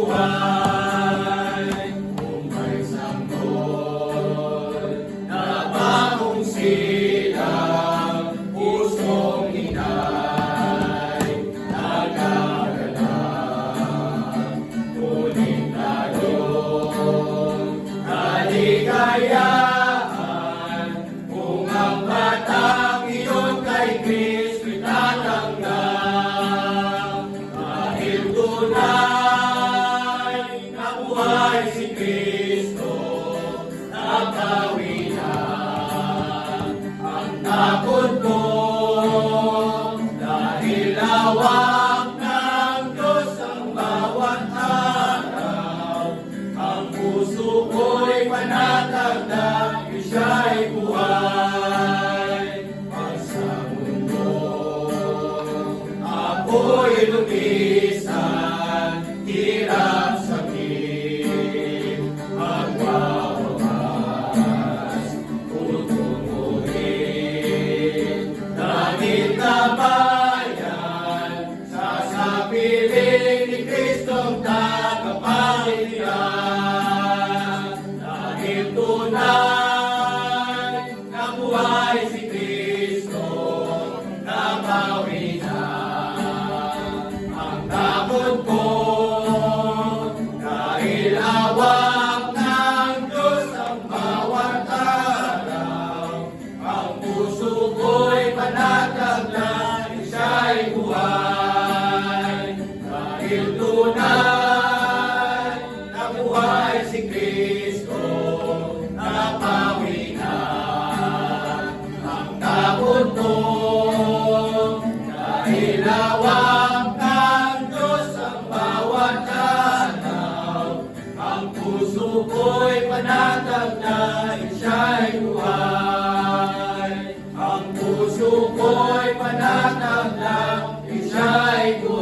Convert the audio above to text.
buhay. Kung may sanggol na bagong silang pusong inay, nagaganap, ngunit tayong kaligayaan. Kung ang batang iyon kay Kristo'y tatanggap, dahil tunay na buhay si Kristo, nabawi na ang takot mo, dahil lawak ng Diyos ang bawat araw. Ang puso ko'y panatag na siya'y buhay. Pag sa mundo ako'y lumisan, hirap sakit, magwawakas, tutunguhin. Dahil tabayan sa sapiling ni Kristong tagapagligtas. Dahil tunay na buhay si Kristo, nabawi na ang takot ko. Dahil awak ng Diyos ang bawat araw, ang puso ko'y panatag na siya'y buhay. Dahil tunay na buhay si Kristo, nabawi na ang takot ko. Dahil lawak ng Diyos ang bawat araw, ang puso ko'y panatag na siya'y buhay. Ang puso ko'y panatag na siya'y buhay.